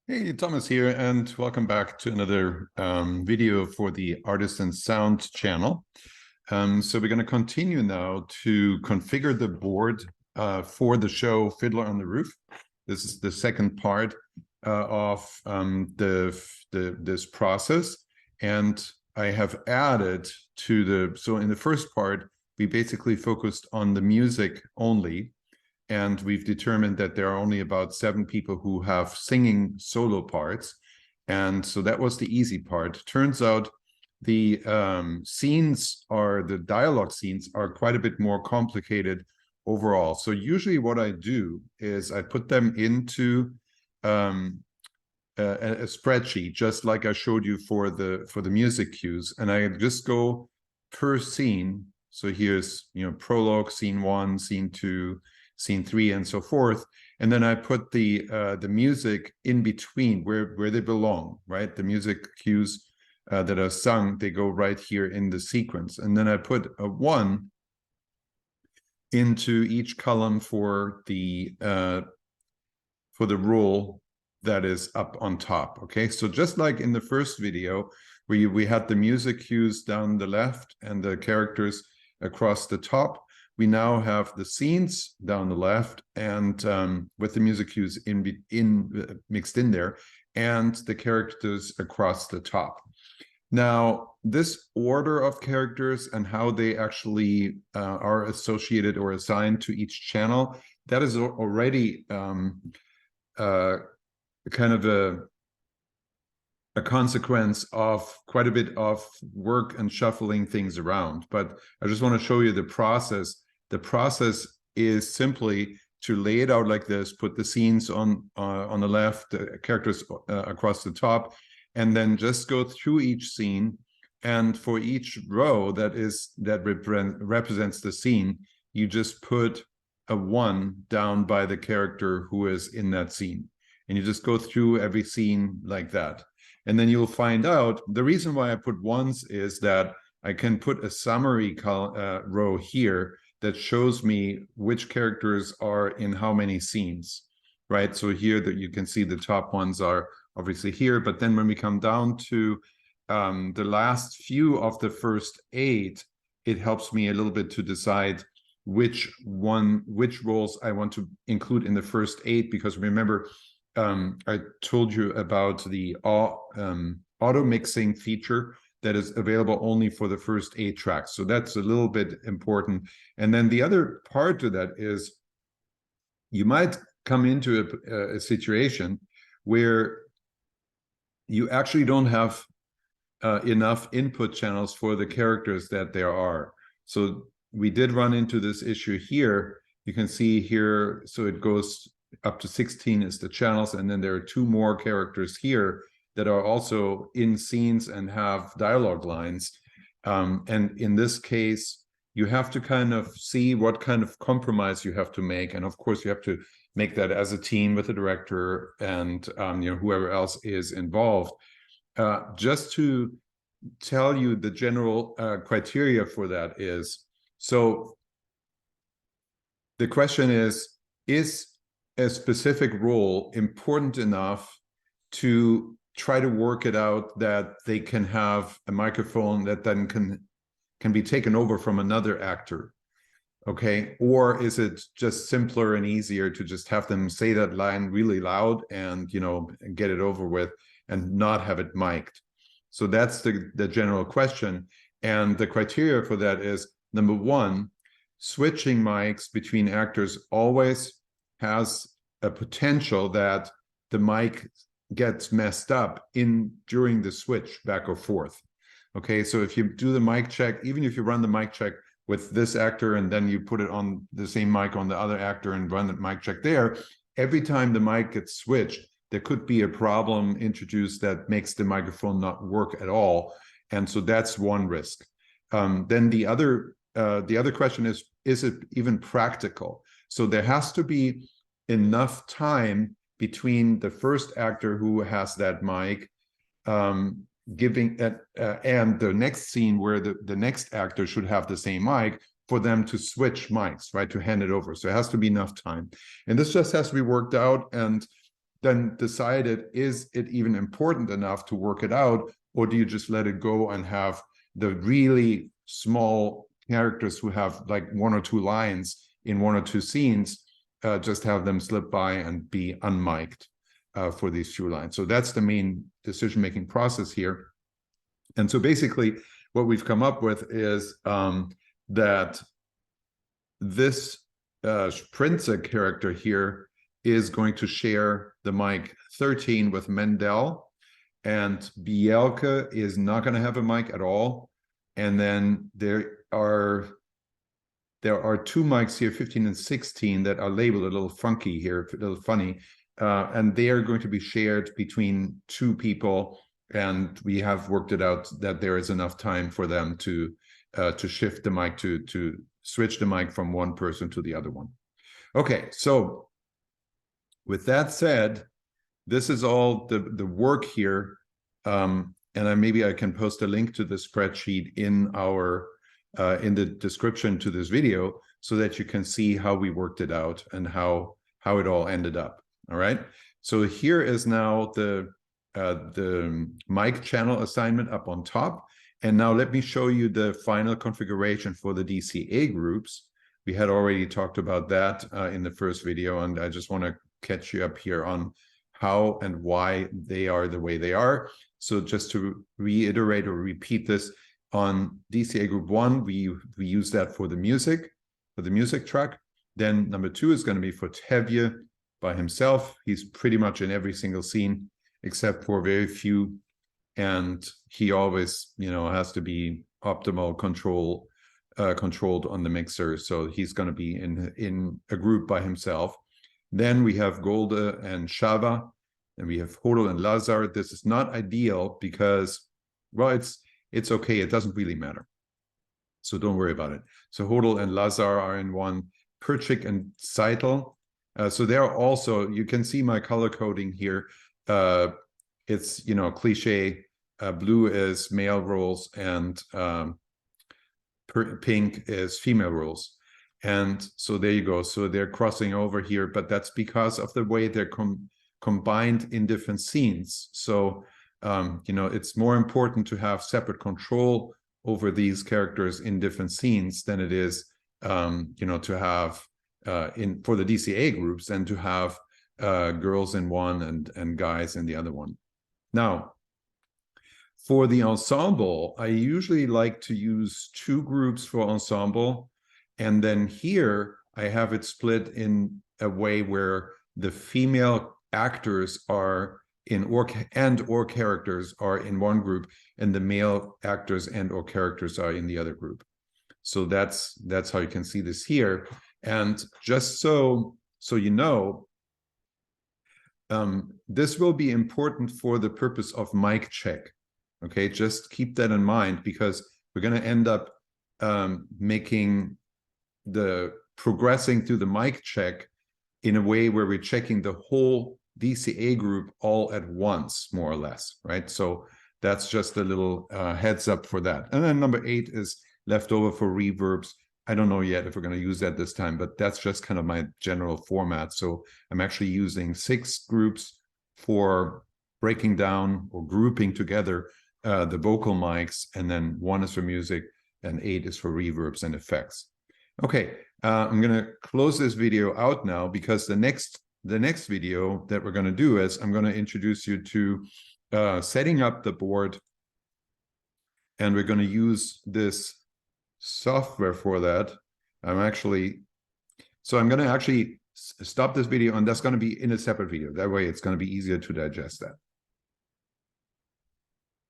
Hey, Thomas here, and welcome back to another video for the Artisan Sound channel. So we're going to continue now to configure the board for the show Fiddler on the Roof. This is the second part of this process, and I have added to so in the first part, we basically focused on the music only. And we've determined that there are only about 7 people who have singing solo parts. And so that was the easy part. Turns out the the dialogue scenes are quite a bit more complicated overall. So usually what I do is I put them into a spreadsheet, just like I showed you for the music cues. And I just go per scene. So here's, prologue, scene 1, scene 2, scene 3, and so forth. And then I put the music in between where they belong, right? The music cues that are sung, they go right here in the sequence. And then I put a 1 into each column for the rule that is up on top. Okay, so just like in the first video where we had the music cues down the left and the characters across the top, we now have the scenes down the left and with the music cues mixed in there, and the characters across the top. Now, this order of characters and how they actually are associated or assigned to each channel, that is already kind of a consequence of quite a bit of work and shuffling things around. But I just want to show you the process. The process is simply to lay it out like this, put the scenes on the left, characters across the top, and then just go through each scene. And for each row that represents the scene, you just put a 1 down by the character who is in that scene. And you just go through every scene like that. And then you'll find out, the reason why I put 1s is that I can put a summary row here that shows me which characters are in how many scenes, right? So here that you can see the top ones are obviously here, but then when we come down to the last few of the first 8, it helps me a little bit to decide which roles I want to include in the first 8, because remember, I told you about the auto mixing feature that is available only for the first 8 tracks. So that's a little bit important. And then the other part to that is you might come into a situation where you actually don't have enough input channels for the characters that there are. So we did run into this issue here. You can see here, so it goes up to 16 is the channels, and then there are 2 more characters here that are also in scenes and have dialogue lines. And in this case, you have to kind of see what kind of compromise you have to make. And of course, you have to make that as a team with the director and whoever else is involved. Just to tell you the general criteria for that is, so the question is a specific role important enough to try to work it out that they can have a microphone that then can be taken over from another actor, okay? Or is it just simpler and easier to just have them say that line really loud and get it over with and not have it mic'd? So that's the general question. And the criteria for that is, number 1, switching mics between actors always has a potential that the mic gets messed up during the switch back or forth. Okay, so if you do the mic check, even if you run the mic check with this actor and then you put it on the same mic on the other actor and run the mic check there, every time the mic gets switched, there could be a problem introduced that makes the microphone not work at all. And so that's one risk. Then the other question is it even practical? So there has to be enough time between the first actor who has that mic giving and the next scene where the next actor should have the same mic for them to switch mics, right, to hand it over. So it has to be enough time. And this just has to be worked out. And then decided, is it even important enough to work it out, or do you just let it go and have the really small characters who have like 1 or 2 lines in 1 or 2 scenes, just have them slip by and be unmiked for these few lines. So that's the main decision-making process here. And so basically what we've come up with is that this Prince character here is going to share the mic 13 with Mendel, and Bielke is not going to have a mic at all. And then there are 2 mics here, 15 and 16, that are labeled a little funky here, a little funny, and they are going to be shared between 2 people. And we have worked it out that there is enough time for them to shift the mic, to switch the mic from one person to the other one. Okay, so with that said, this is all the work here, and maybe I can post a link to the spreadsheet in our in the description to this video, so that you can see how we worked it out and how it all ended up. All right. So here is now the mic channel assignment up on top, and now let me show you the final configuration for the DCA groups. We had already talked about that in the first video, and I just want to catch you up here on how and why they are the way they are. So just to reiterate or repeat this, on DCA group 1, we use that for the music track. Then number 2 is going to be for Tevye by himself. He's pretty much in every single scene except for very few, and he always, you know, has to be optimal controlled on the mixer. So he's going to be in a group by himself. Then we have Golde and Shava, and we have Hodel and Lazar. This is not ideal because, well, it's okay. It doesn't really matter. So don't worry about it. So Hodel and Lazar are in one. Perchik and Seitel. So they're also, you can see my color coding here. It's, you know, cliche. Blue is male roles, and pink is female roles. And so there you go. So they're crossing over here, but that's because of the way they're combined in different scenes. So, you know, it's more important to have separate control over these characters in different scenes than it is, you know, to have for the DCA groups, than to have girls in one and guys in the other one. Now, for the ensemble, I usually like to use 2 groups for ensemble. And then here I have it split in a way where the female actors are in or characters are in one group, and the male actors and or characters are in the other group. So that's how you can see this here. And just so you know, this will be important for the purpose of mic check. Okay, just keep that in mind, because we're going to end up progressing through the mic check in a way where we're checking the whole DCA group all at once, more or less, right? So that's just a little heads up for that. And then number 8 is left over for reverbs. I don't know yet if we're going to use that this time, but that's just kind of my general format. So I'm actually using 6 groups for breaking down or grouping together the vocal mics, and then 1 is for music and 8 is for reverbs and effects. Okay, I'm going to close this video out now, because the next video that we're going to do is I'm going to introduce you to setting up the board, and we're going to use this software for that. I'm going to actually stop this video, and that's going to be in a separate video. That way it's going to be easier to digest that.